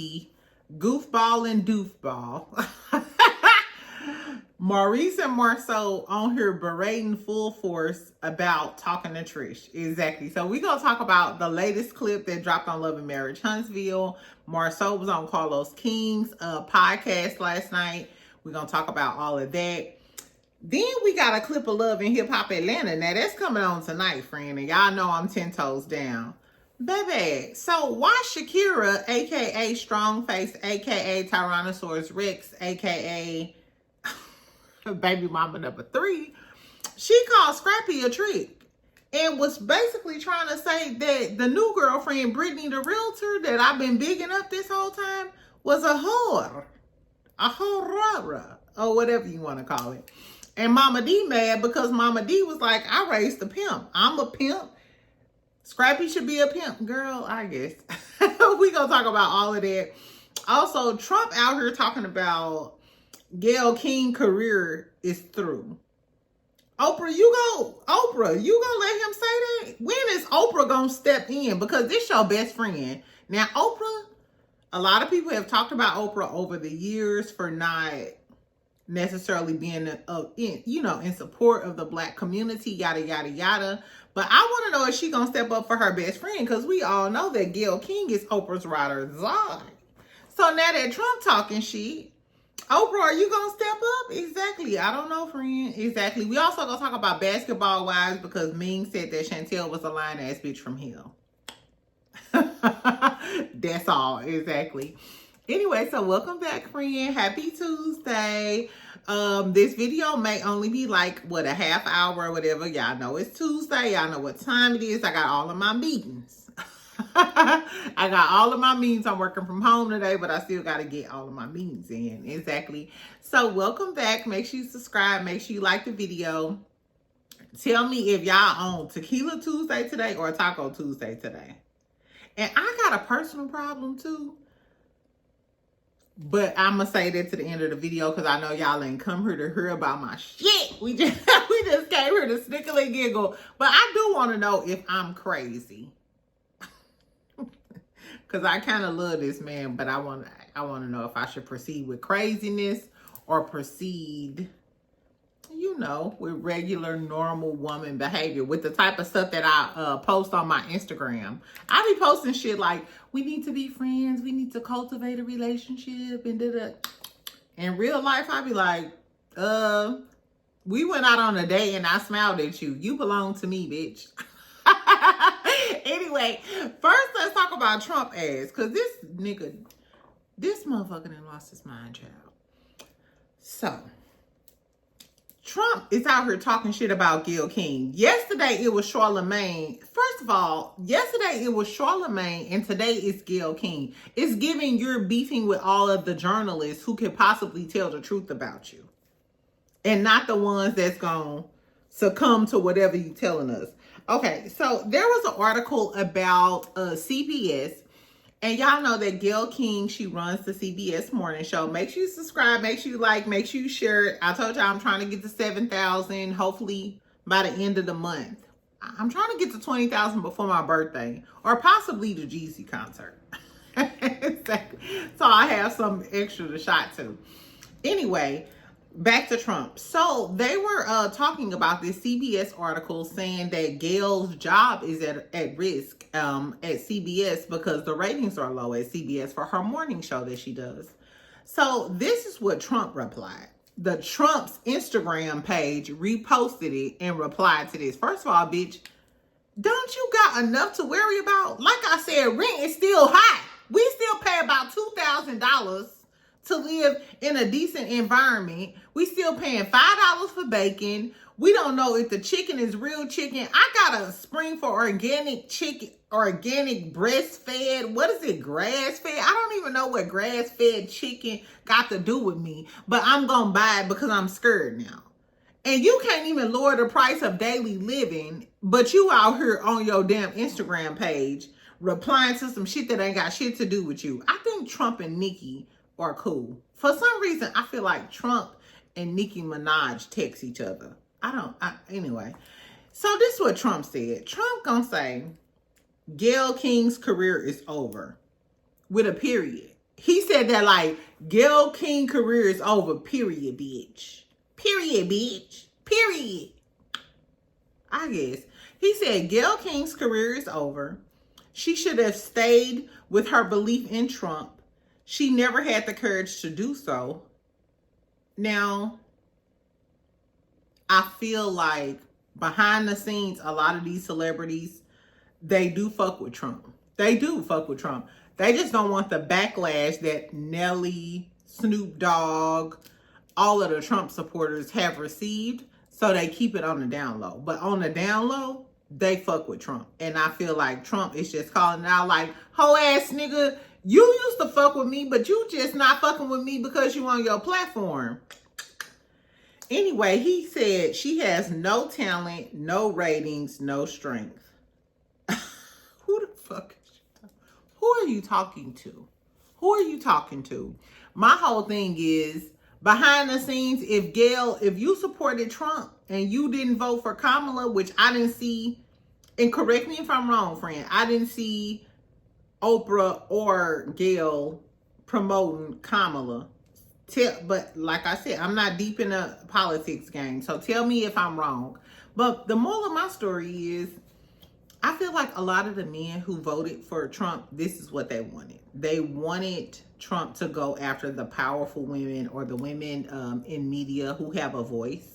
monkey, goofball and doofball. Maurice and Marsau on here berating full force about talking to Trish. Exactly. So we're going to talk about the latest clip that dropped on Love and Marriage Huntsville. Marsau was on Carlos King's podcast last night. We're going to talk about all of that. Then we got a clip of Love and Hip Hop Atlanta. Now that's coming on tonight, friend. And y'all know I'm 10 toes down. Baby, so why Shakira, a.k.a. Strongface, a.k.a. Tyrannosaurus Rex, a.k.a. baby mama number 3, she called Scrappy a trick and was basically trying to say that the new girlfriend, Britney, the realtor that I've been bigging up this whole time, was a whore, or whatever you want to call it. And Mama D mad because Mama D was like, I raised a pimp. I'm a pimp. Scrappy should be a pimp. Girl, I guess. We gonna talk about all of that. Also, Trump out here talking about Gail King career is through. Oprah, you gonna let him say that? When is Oprah gonna step in? Because this your best friend. Now, Oprah, a lot of people have talked about Oprah over the years for not necessarily being in support of the Black community, yada yada yada. But I want to know if she gonna step up for her best friend, because we all know that Gail King is Oprah's ride or die. So now that Trump talking shit, Oprah, are you gonna step up? Exactly. I don't know, friend. Exactly. We also gonna talk about basketball wives because Ming said that Chantel was a lying ass bitch from hell. That's all. Exactly. Anyway, so welcome back, friend. Happy Tuesday. This video may only be like, what, a half hour or whatever. Y'all know it's Tuesday. Y'all know what time it is. I got all of my meetings. I got all of my meetings. I'm working from home today, but I still got to get all of my meetings in. Exactly. So welcome back. Make sure you subscribe. Make sure you like the video. Tell me if y'all on Tequila Tuesday today or Taco Tuesday today. And I got a personal problem too. But I'm going to say that to the end of the video because I know y'all ain't come here to hear about my shit. We just came here to snickle and giggle. But I do want to know if I'm crazy. Because I kind of love this man, but I want to know if I should proceed with craziness or proceed, with regular, normal woman behavior, with the type of stuff that I post on my Instagram. I be posting shit like, we need to be friends, we need to cultivate a relationship, and in real life, I be like, we went out on a date and I smiled at you. You belong to me, bitch. Anyway, first let's talk about Trump ass, because this motherfucker done lost his mind, child. So, Trump is out here talking shit about Gayle King. Yesterday it was Charlemagne. First of all, yesterday it was Charlemagne and today it's Gayle King. It's giving you're beefing with all of the journalists who could possibly tell the truth about you. And not the ones that's gonna succumb to whatever you telling us. Okay, so there was an article about CBS, and y'all know that Gayle King, she runs the CBS morning show. Make sure you subscribe, make sure you like, make sure you share it. I told y'all I'm trying to get to 7,000, hopefully by the end of the month. I'm trying to get to 20,000 before my birthday, or possibly the Jeezy concert. Exactly. So I have some extra to shot to. Anyway, back to Trump. So they were talking about this CBS article saying that Gayle's job is at risk at CBS because the ratings are low at CBS for her morning show that she does. So this is what Trump replied. The Trump's Instagram page reposted it and replied to this. First of all, bitch, don't you got enough to worry about? Like I said, rent is still high. We still pay about $2,000 to live in a decent environment. We still paying $5 for bacon. We don't know if the chicken is real chicken. I got a spring for organic chicken, organic breastfed. What is it? Grass fed? I don't even know what grass fed chicken got to do with me, but I'm going to buy it because I'm scared now. And you can't even lower the price of daily living, but you out here on your damn Instagram page replying to some shit that ain't got shit to do with you. I think Trump and Nicki are cool. For some reason, I feel like Trump and Nicki Minaj text each other. Anyway. So this is what Trump said. Trump gonna say, Gayle King's career is over. With a period. he said that like Gail King career is over, period, bitch. Period, bitch. Period. I guess. He said Gail King's career is over. She should have stayed with her belief in Trump. She never had the courage to do so. Now, I feel like behind the scenes, a lot of these celebrities, they do fuck with Trump. They do fuck with Trump. They just don't want the backlash that Nelly, Snoop Dogg, all of the Trump supporters have received. So they keep it on the down low. But on the down low, they fuck with Trump. And I feel like Trump is just calling out like, hoe ass nigga, you used to fuck with me, but you just not fucking with me because you on your platform. Anyway, he said she has no talent, no ratings, no strength. Who the fuck is she? Who are you talking to? Who are you talking to? My whole thing is, behind the scenes, if you supported Trump and you didn't vote for Kamala, which I didn't see, and correct me if I'm wrong, friend, I didn't see Oprah or Gayle promoting Kamala. But like I said, I'm not deep in a politics game, so tell me if I'm wrong. But the moral of my story is, I feel like a lot of the men who voted for Trump, this is what they wanted. They wanted Trump to go after the powerful women or the women in media who have a voice.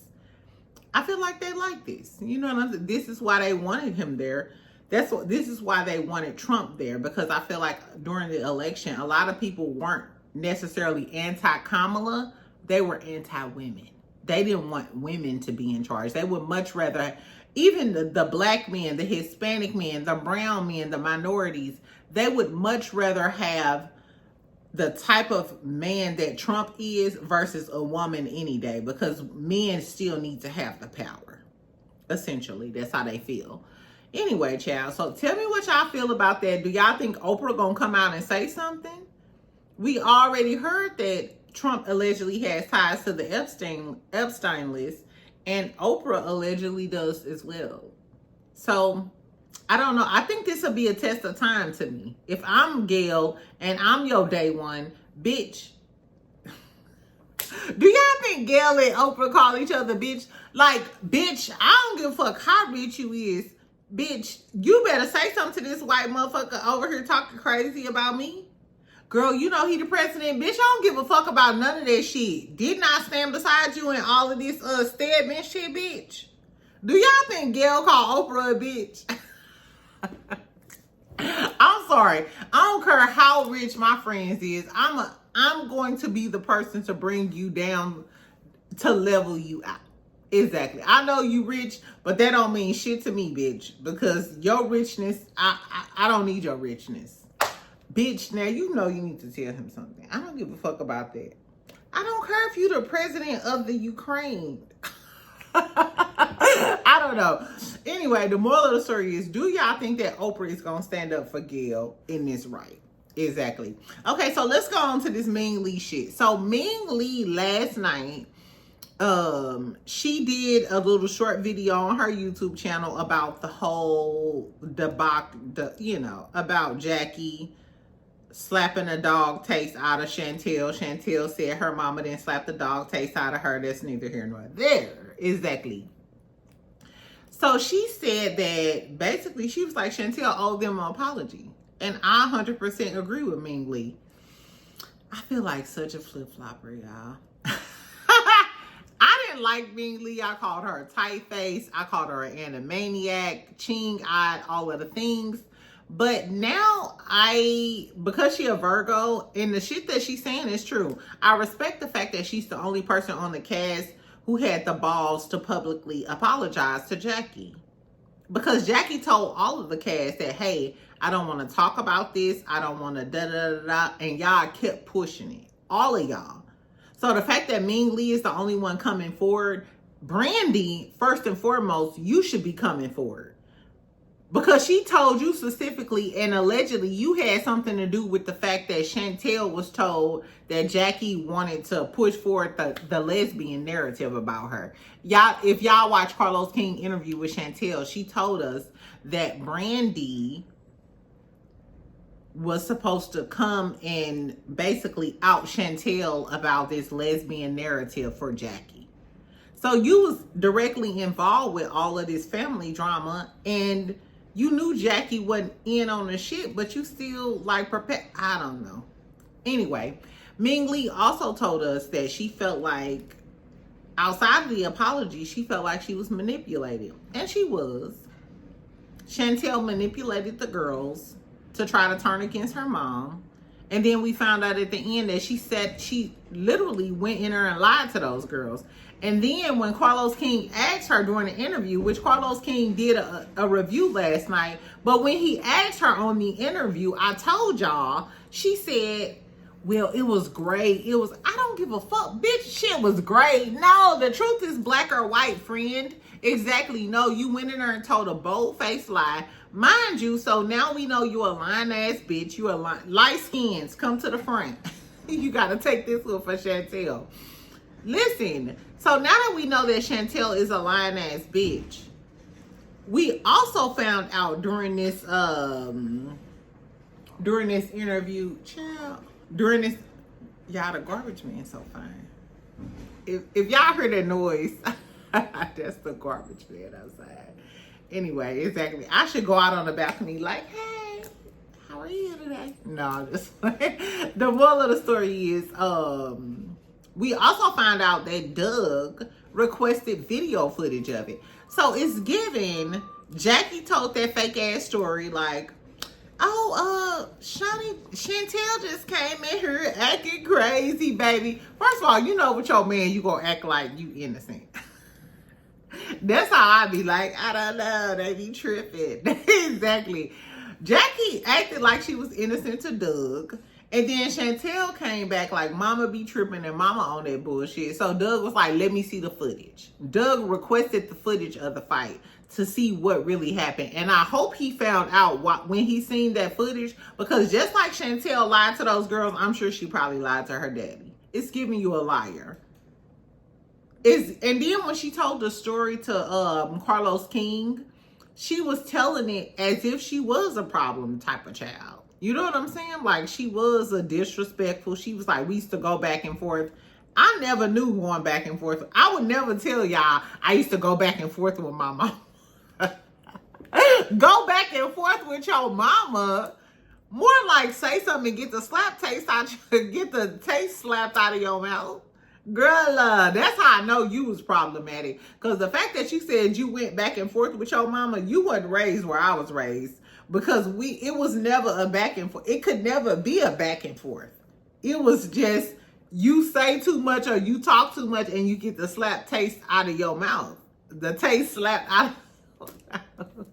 I feel like they like this. You know what I'm saying? This is why they wanted him there. This is why they wanted Trump there, because I feel like during the election, a lot of people weren't necessarily anti-Kamala. They were anti-women. They didn't want women to be in charge. They would much rather, even the black men, the Hispanic men, the brown men, the minorities, they would much rather have the type of man that Trump is versus a woman any day, because men still need to have the power. Essentially, that's how they feel. Anyway, child, so tell me what y'all feel about that. Do y'all think Oprah gonna come out and say something? We already heard that Trump allegedly has ties to the Epstein list, and Oprah allegedly does as well. So I don't know. I think this will be a test of time to me. If I'm Gayle and I'm your day one, bitch. Do y'all think Gayle and Oprah call each other bitch? Like, bitch, I don't give a fuck how rich you is. Bitch, you better say something to this white motherfucker over here talking crazy about me. Girl, you know he the president. Bitch, I don't give a fuck about none of that shit. Didn't I stand beside you in all of this statement shit, bitch? Do y'all think Gayle called Oprah a bitch? I'm sorry. I don't care how rich my friends is. I'm going to be the person to bring you down, to level you out. Exactly. I know you rich, but that don't mean shit to me, bitch. Because your richness, I don't need your richness. Bitch, now you know you need to tell him something. I don't give a fuck about that. I don't care if you're the president of the Ukraine. I don't know. Anyway, the moral of the story is, do y'all think that Oprah is going to stand up for Gayle in this right? Exactly. Okay, so let's go on to this Ming Lee shit. So Ming Lee last night, she did a little short video on her YouTube channel about the whole debacle, about Jackie slapping a dog taste out of Chantel. Chantel said her mama didn't slap the dog taste out of her. That's neither here nor there. Exactly. So she said that basically she was like, Chantel owed them an apology. And I 100% agree with Ming Lee. I feel like such a flip-flopper, y'all. I didn't like Ming Lee. I called her a tight face. I called her an animaniac, ching-eyed, all of the things. But now because she a Virgo, and the shit that she's saying is true, I respect the fact that she's the only person on the cast who had the balls to publicly apologize to Jackie. Because Jackie told all of the cast that, hey, I don't want to talk about this. I don't want to da-da-da-da. And y'all kept pushing it. All of y'all. So the fact that Ming Lee is the only one coming forward, Brandy, first and foremost, you should be coming forward. Because she told you specifically, and allegedly you had something to do with the fact that Chantel was told that Jackie wanted to push forward the lesbian narrative about her. Y'all, if y'all watch Carlos King interview with Chantel, she told us that Brandy was supposed to come and basically out Chantel about this lesbian narrative for Jackie. So you was directly involved with all of this family drama, and you knew Jackie wasn't in on the shit, but you still like prepared. I don't know. Anyway, Ming Lee also told us that she felt like, outside of the apology, she felt like she was manipulated. And she was. Chantel manipulated the girls to try to turn against her mom. And then we found out at the end that she said she literally went in there and lied to those girls. And then when Carlos King asked her during the interview, which Carlos King did a review last night, but when he asked her on the interview, I told y'all, she said, well, it was great. It was, I don't give a fuck, bitch, shit was great. No, the truth is black or white, friend. Exactly. No, you went in there and told a bold-faced lie. Mind you, so now we know you a lying-ass bitch. You a light skins. Come to the front. You got to take this one for Chantel. Listen, so now that we know that Chantel is a lying-ass bitch, we also found out during this interview, child, during this, y'all, the garbage man so fine. If y'all heard that noise, that's the garbage man outside. Anyway, exactly. I should go out on the balcony like, hey, how are you today? No, just the moral of the story is, we also found out that Doug requested video footage of it. So it's given, Jackie told that fake ass story like, oh, Chantel just came in here acting crazy, baby. First of all, you know with your man, you gonna act like you innocent. That's how I be like, I don't know, they be tripping. Exactly. Jackie acted like she was innocent to Doug. And then Chantel came back like, mama be tripping and mama on that bullshit. So Doug was like, let me see the footage. Doug requested the footage of the fight to see what really happened. And I hope he found out when he seen that footage, because just like Chantel lied to those girls, I'm sure she probably lied to her daddy. It's giving you a liar. And then when she told the story to Carlos King, she was telling it as if she was a problem type of child. You know what I'm saying? Like, she was a disrespectful. She was like, we used to go back and forth. I never knew going back and forth. I would never tell y'all I used to go back and forth with my mom. Go back and forth with your mama. More like say something and get the taste slapped out of your mouth. Girl, that's how I know you was problematic. Because the fact that you said you went back and forth with your mama, you wasn't raised where I was raised. Because it was never a back and forth. It could never be a back and forth. It was just you say too much or you talk too much and you get the slap taste out of your mouth. The taste slapped out of your mouth.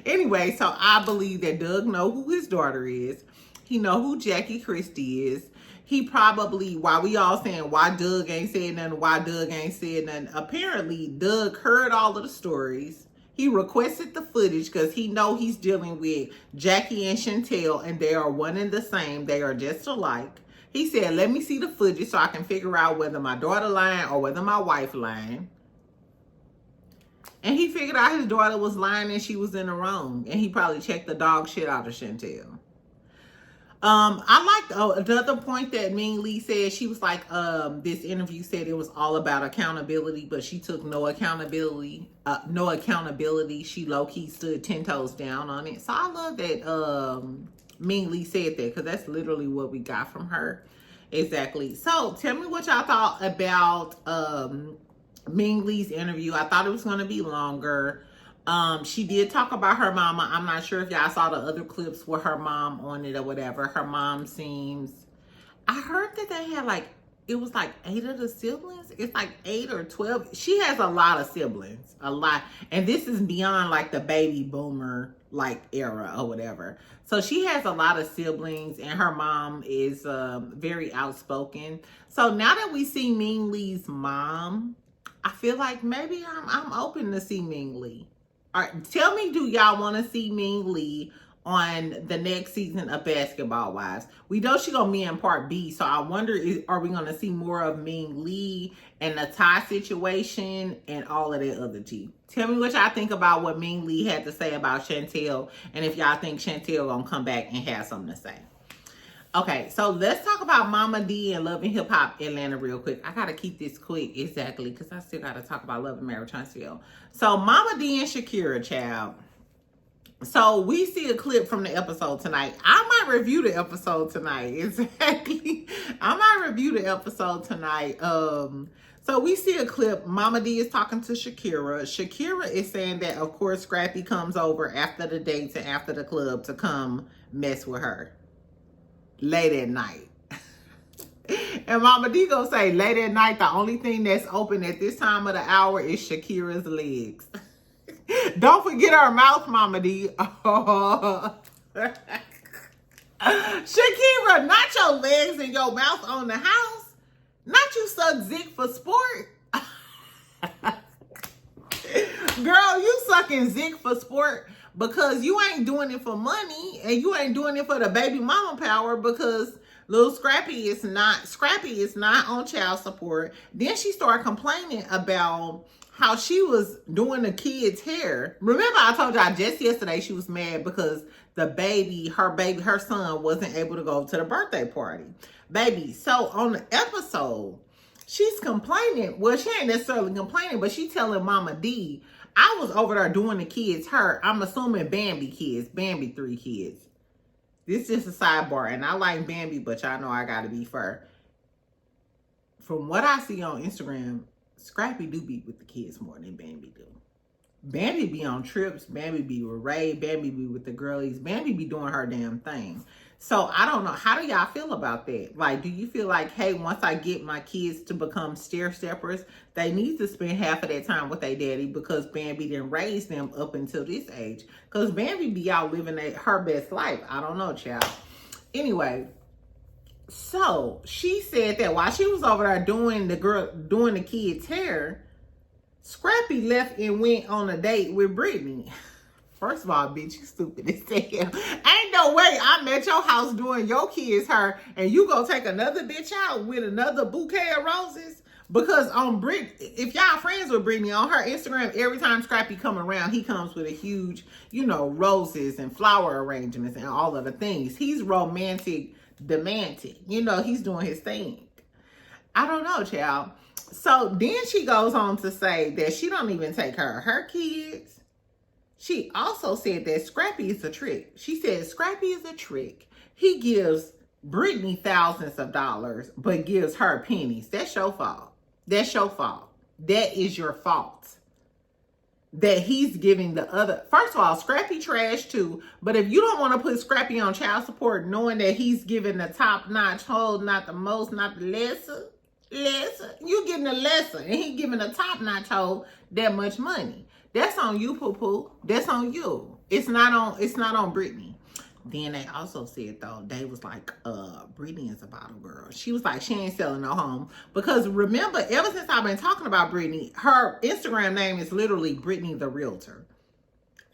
Anyway, so I believe that Doug know who his daughter is. He know who Jackie Christie is. He probably, while we all saying why Doug ain't said nothing, apparently Doug heard all of the stories. He requested the footage because he know he's dealing with Jackie and Chantel, and they are one and the same. They are just alike. He said, let me see the footage so I can figure out whether my daughter lying or whether my wife lying. And he figured out his daughter was lying and she was in the wrong. And he probably checked the dog shit out of Chantel. I like the other point that Ming Lee said. She was like, this interview said it was all about accountability, but she took no accountability. She low-key stood 10 toes down on it. So I love that Ming Lee said that, because that's literally what we got from her. Exactly. So tell me what y'all thought about Ming Lee's interview. I thought it was going to be longer. She did talk about her mama. I'm not sure if y'all saw the other clips with her mom on it or whatever. Her mom seems, I heard that they had like, it was like 8 of the siblings. It's like 8 or 12. She has a lot of siblings, a lot. And this is beyond like the baby boomer like era or whatever. So she has a lot of siblings and her mom is very outspoken. So now that we see Ming Lee's mom, I feel like maybe I'm open to see Ming Lee. All right, tell me, do y'all want to see Ming Lee on the next season of Basketball Wives. We know she gonna be in part B, so I wonder, are we gonna see more of Ming Lee and the Ty situation and all of that other tea? Tell me what y'all think about what Ming Lee had to say about Chantel, and if y'all think Chantel gonna come back and have something to say. Okay, so let's talk about Mama D and Love and Hip Hop Atlanta real quick. I gotta keep this quick, exactly, because I still gotta talk about Love and Marriage Huntsville. So Mama D and Shakira, child. So we see a clip from the episode tonight. I might review the episode tonight. Exactly. I might review the episode tonight. So we see a clip. Mama D is talking to Shakira. Shakira is saying that, of course, Scrappy comes over after the dates and after the club to come mess with her late at night. And Mama D gonna say, late at night, the only thing that's open at this time of the hour is Shakira's legs. Don't forget her mouth, Mama D. Oh. Shakira, not your legs and your mouth on the house. Not you suck Zick for sport. Girl, you sucking Zick for sport because you ain't doing it for money and you ain't doing it for the baby mama power, because little Scrappy is not on child support. Then she started complaining about how she was doing the kids' hair. Remember, I told y'all just yesterday she was mad because her son wasn't able to go to the birthday party. Baby, so on the episode, she's complaining. Well, she ain't necessarily complaining, but she telling Mama D, I was over there doing the kids' hair. I'm assuming Bambi 3 kids. This is a sidebar, and I like Bambi, but y'all know I gotta be fair. From what I see on Instagram, Scrappy do be with the kids more than Bambi do. Bambi be on trips. Bambi be with Ray. Bambi be with the girlies. Bambi be doing her damn thing. So I don't know. How do y'all feel about that? Like, do you feel like, hey, once I get my kids to become stair-steppers, they need to spend half of their time with their daddy because Bambi didn't raise them up until this age? Because Bambi be out living her best life. I don't know, child. Anyway. So she said that while she was over there doing the kids' hair, Scrappy left and went on a date with Britney. First of all, bitch, you stupid as hell. Ain't no way I'm at your house doing your kids' hair and you gonna take another bitch out with another bouquet of roses? Because on Britney, if y'all friends with Britney, on her Instagram, every time Scrappy come around, he comes with a huge, roses and flower arrangements and all of the things. He's romantic. He's doing his thing. I don't know, child. So then she goes on to say that she don't even take her kids. She also said that Scrappy is a trick. She said Scrappy is a trick. He gives Britney thousands of dollars, but gives her pennies. That's your fault. That's your fault. That is your fault. That he's giving the other. First of all, Scrappy trash too. But if you don't want to put Scrappy on child support, knowing that he's giving the top-notch hold, not the most, not the lesser, you getting the lesser, and he giving the top-notch hold that much money. That's on you, poo-poo. That's on you. It's not on Britney. Then they also said, though, they was like, Britney is a bottle girl. She was like, she ain't selling no home. Because remember, ever since I've been talking about Britney, her Instagram name is literally Britney the Realtor.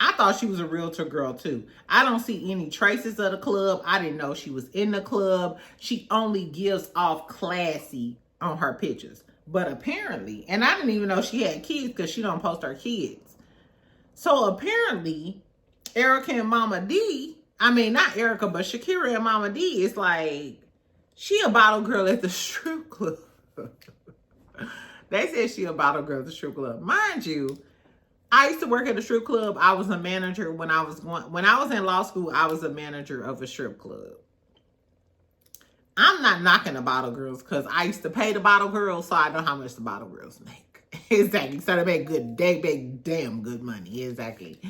I thought she was a realtor girl, too. I don't see any traces of the club. I didn't know she was in the club. She only gives off classy on her pictures. But apparently, and I didn't even know she had kids because she don't post her kids. So apparently, Erica and Mama D, not Erica, but Shakira and Mama D is like, she a bottle girl at the strip club. They said she a bottle girl at the strip club. Mind you, I used to work at a strip club. I was a manager when I was in law school. I was a manager of a strip club. I'm not knocking the bottle girls because I used to pay the bottle girls, so I know how much the bottle girls make. Exactly. So they make damn good money. Exactly.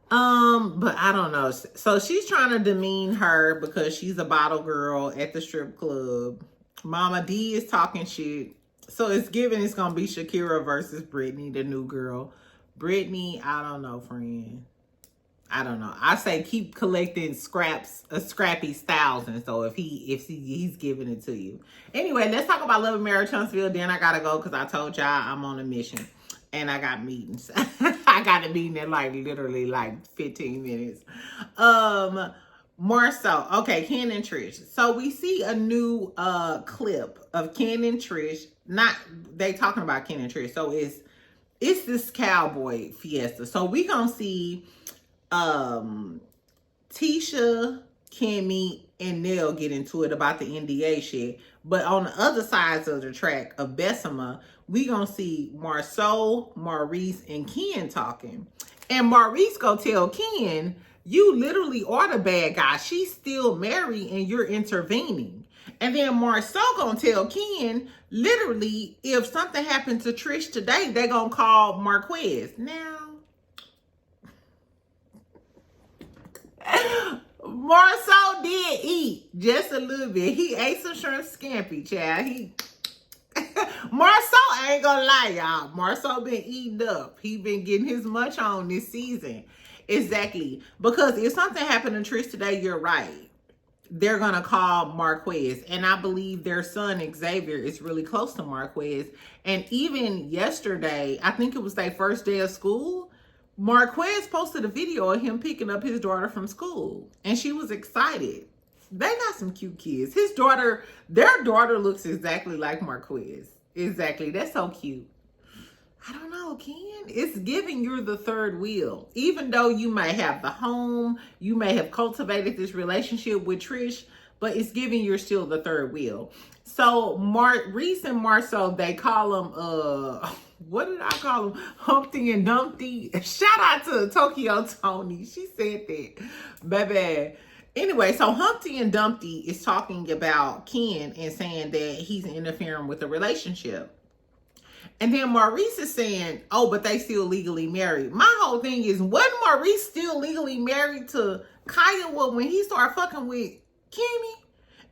But I don't know. So she's trying to demean her because she's a bottle girl at the strip club. Mama D is talking shit. So it's gonna be Shakira versus Britney, the new girl. Britney, I don't know, friend. I don't know. I say keep collecting Scrappy's thousands. So if he's giving it to you. Anyway, let's talk about Love and Marriage Huntsville. Then I gotta go because I told y'all I'm on a mission and I got meetings. I got a meeting in like literally like 15 minutes. Marsau. Okay, Ken and Trish. So we see a new clip of Ken and Trish. Not they talking about Ken and Trish. So it's this cowboy fiesta. So we gonna see Tisha, Kimmy, and Nell get into it about the NDA shit. But on the other sides of the track of Bessemer, we gonna see Marsau, Maurice, and Ken talking. And Maurice go tell Ken, you literally are the bad guy. She's still married and you're intervening. And then Marsau gonna tell Ken, literally, if something happened to Trish today, they gonna call Marquez. Now, Marsau did eat just a little bit. He ate some shrimp scampi, child. Marsau, I ain't gonna lie, y'all. Marsau been eating up. He been getting his munch on this season. Exactly. Because if something happened to Trish today, you're right. They're gonna call Marquez. And I believe their son Xavier is really close to Marquez. And even yesterday, I think it was their first day of school, Marquez posted a video of him picking up his daughter from school. And she was excited. They got some cute kids. Their daughter looks exactly like Marquez. Exactly. That's so cute. I don't know, Ken. It's giving you're the third wheel. Even though you may have the home, you may have cultivated this relationship with Trish, but it's giving you're still the third wheel. So Maurice and Marsau, they call them, what did I call them? Humpty and Dumpty. Shout out to Tokyo Tony. She said that. Baby. Anyway, so Humpty and Dumpty is talking about Ken and saying that he's interfering with the relationship. And then Maurice is saying, oh, but they still legally married. My whole thing is, wasn't Maurice still legally married to Kyle when he started fucking with Kimmy?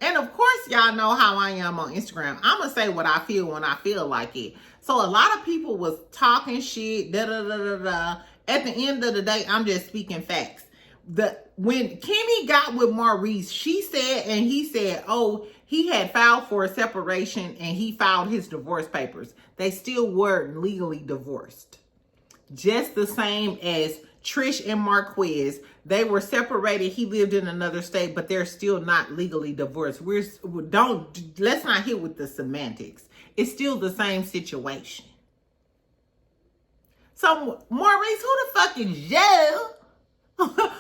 And of course, y'all know how I am on Instagram. I'm going to say what I feel when I feel like it. So a lot of people was talking shit, da-da-da-da-da. At the end of the day, I'm just speaking facts. When Kimmy got with Maurice, she said and he said, oh, he had filed for a separation and he filed his divorce papers. They still weren't legally divorced. Just the same as Trish and Marquez. They were separated. He lived in another state, but they're still not legally divorced. Let's not hit with the semantics. It's still the same situation. So Maurice, who the fuck is you? Who the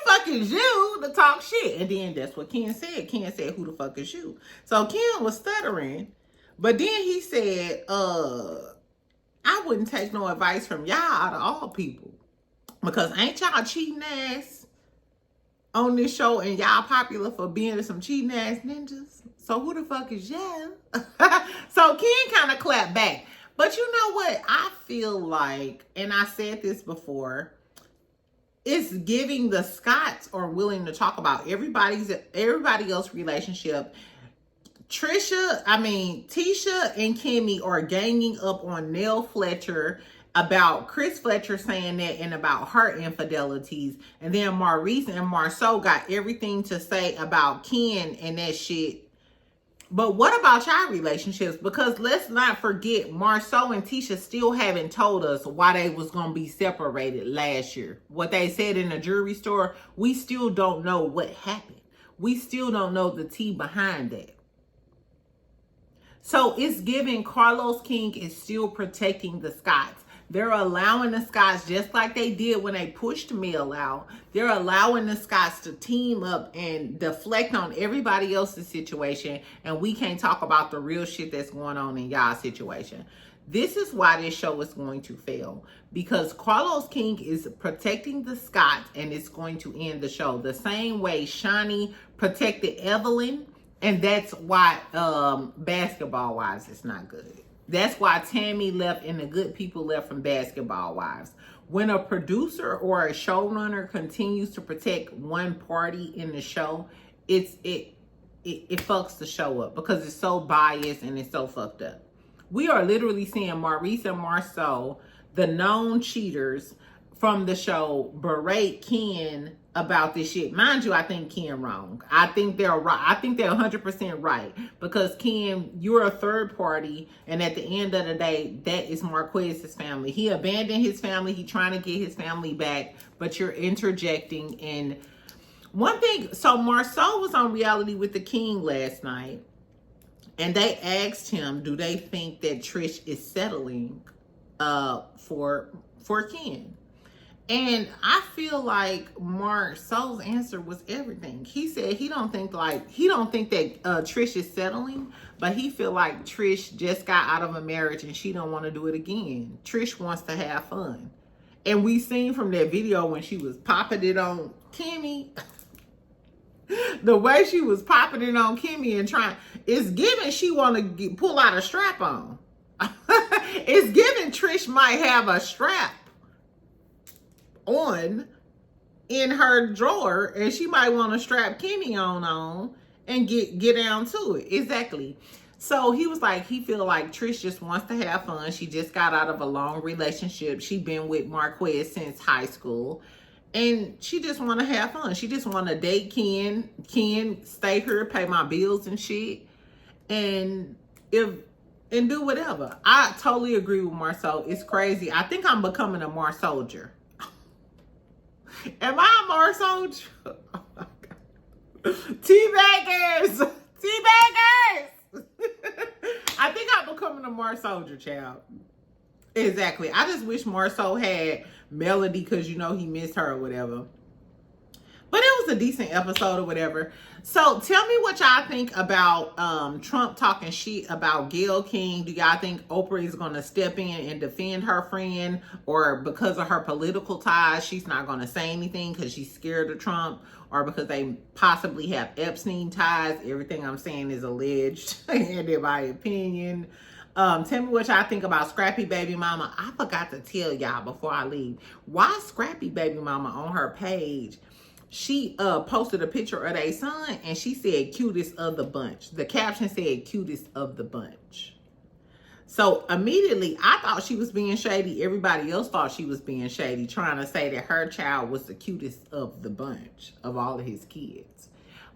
fuck is you to talk shit? And then that's what Ken said. Ken said, who the fuck is you? So Ken was stuttering. But then he said, I wouldn't take no advice from y'all out of all people. Because ain't y'all cheating ass on this show and y'all popular for being some cheating ass ninjas? So who the fuck is y'all? So Ken kind of clapped back. But you know what? I feel like, and I said this before, it's giving the Scotts are willing to talk about everybody else's relationship. Tisha and Kimmy are ganging up on Nell Fletcher about Chris Fletcher saying that and about her infidelities. And then Maurice and Marsau got everything to say about Ken and that shit. But what about y'all relationships? Because let's not forget, Marsau and Tisha still haven't told us why they was going to be separated last year. What they said in the jewelry store, we still don't know what happened. We still don't know the tea behind that. So it's giving Carlos King is still protecting the Scotts. They're allowing the Scotts, just like they did when they pushed Mel out, they're allowing the Scotts to team up and deflect on everybody else's situation. And we can't talk about the real shit that's going on in y'all's situation. This is why this show is going to fail. Because Carlos King is protecting the Scotts and it's going to end the show. The same way Shani protected Evelyn. And that's why Basketball Wives is not good. That's why Tammy left and the good people left from Basketball Wives. When a producer or a showrunner continues to protect one party in the show, it fucks the show up because it's so biased and it's so fucked up. We are literally seeing Maurice and Marsau, the known cheaters, from the show berate Ken about this shit. Mind you, I think Ken wrong. I think they're right. I think they're 100% right, because Ken, you're a third party, and at the end of the day, that is Marquez's family. He abandoned his family. He trying to get his family back, but you're interjecting. And one thing, so Marsau was on Reality with the King last night, and they asked him, do they think that Trish is settling for Ken? And I feel like Marsau's answer was everything. He said he don't think that Trish is settling, but he feel like Trish just got out of a marriage and she don't want to do it again. Trish wants to have fun. And we seen from that video when she was popping it on Kimmy, the way she was popping it on Kimmy and trying, it's given she want to pull out a strap on. It's given Trish might have a strap on in her drawer, and she might want to strap Kimmy on and get down to it. Exactly. So he was like, he feel like Trish just wants to have fun. She just got out of a long relationship. She been with Marquez since high school, and she just want to have fun. She just want to date Ken, stay here, pay my bills and shit, and do whatever. I totally agree with Marsau. It's crazy. I think I'm becoming a Mars soldier. Am I a Mars soldier? Oh my God. Teabaggers! Teabaggers! I think I'm becoming a Mars soldier, child. Exactly. I just wish Marsau had Melody, because you know he missed her or whatever. But it was a decent episode or whatever. So tell me what y'all think about Trump talking shit about Gail King. Do y'all think Oprah is going to step in and defend her friend, or because of her political ties, she's not going to say anything because she's scared of Trump, or because they possibly have Epstein ties? Everything I'm saying is alleged and in my opinion. Tell me what y'all think about Scrappy baby mama. I forgot to tell y'all before I leave. Why Scrappy baby mama on her page, she posted a picture of their son, and she said cutest of the bunch. The caption said cutest of the bunch. So immediately I thought she was being shady. Everybody else thought she was being shady, trying to say that her child was the cutest of the bunch of all of his kids.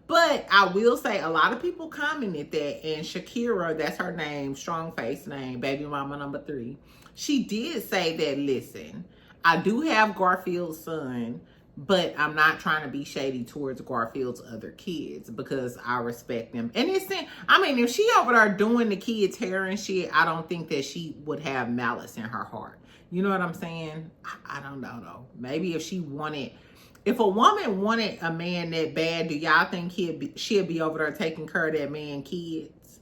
But I will say a lot of people commented that, and Shakira, that's her name, strong face name, baby mama number 3, she did say that, listen, I do have Garfield's son, but I'm not trying to be shady towards Garfield's other kids because I respect them. And it's, I mean, if she over there doing the kids' hair and shit, I don't think that she would have malice in her heart. You know what I'm saying? I don't know though. Maybe if she wanted, if a woman wanted a man that bad, do y'all think she'd be over there taking care of that man kids?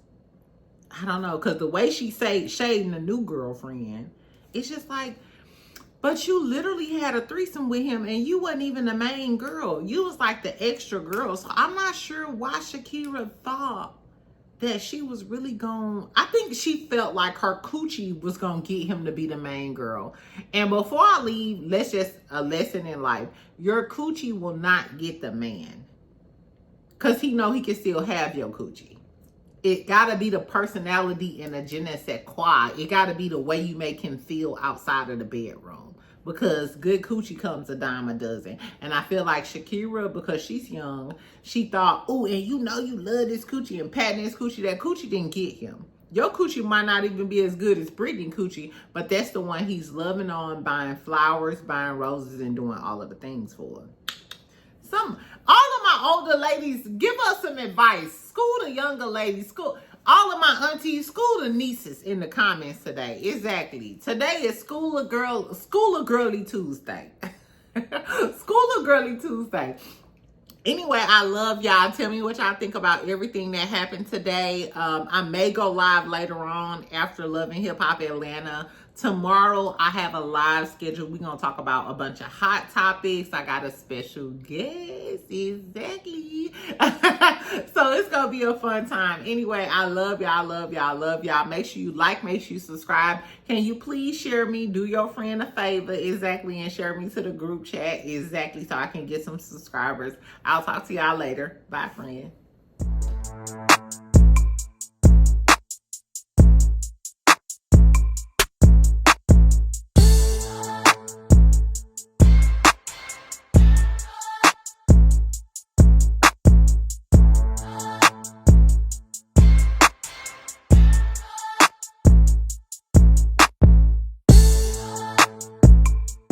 I don't know, because the way she shading the new girlfriend, it's just like, but you literally had a threesome with him and you wasn't even the main girl. You was like the extra girl. So I'm not sure why Shakira thought that she was really going. I think she felt like her coochie was going to get him to be the main girl. And before I leave, let's just, a lesson in life. Your coochie will not get the man, because he know he can still have your coochie. It got to be the personality and the je ne sais quoi. It got to be the way you make him feel outside of the bedroom. Because good coochie comes a dime a dozen. And I feel like Shakira, because she's young, she thought, oh, and you know you love this coochie and patting this coochie. That coochie didn't get him. Your coochie might not even be as good as Britney coochie, but that's the one he's loving on, buying flowers, buying roses, and doing all of the things for. All of my older ladies, give us some advice. School the younger ladies. All of my aunties, school the nieces in the comments today. Exactly. Today is School of Girly Tuesday. School of Girly Tuesday. Anyway, I love y'all. Tell me what y'all think about everything that happened today. I may go live later on after Love and Hip Hop Atlanta. Tomorrow, I have a live schedule. We're going to talk about a bunch of hot topics. I got a special guest. Exactly. So it's going to be a fun time. Anyway, I love y'all, love y'all, love y'all. Make sure you like, make sure you subscribe. Can you please share me? Do your friend a favor. Exactly. And share me to the group chat. Exactly. So I can get some subscribers. I'll talk to y'all later. Bye, friend.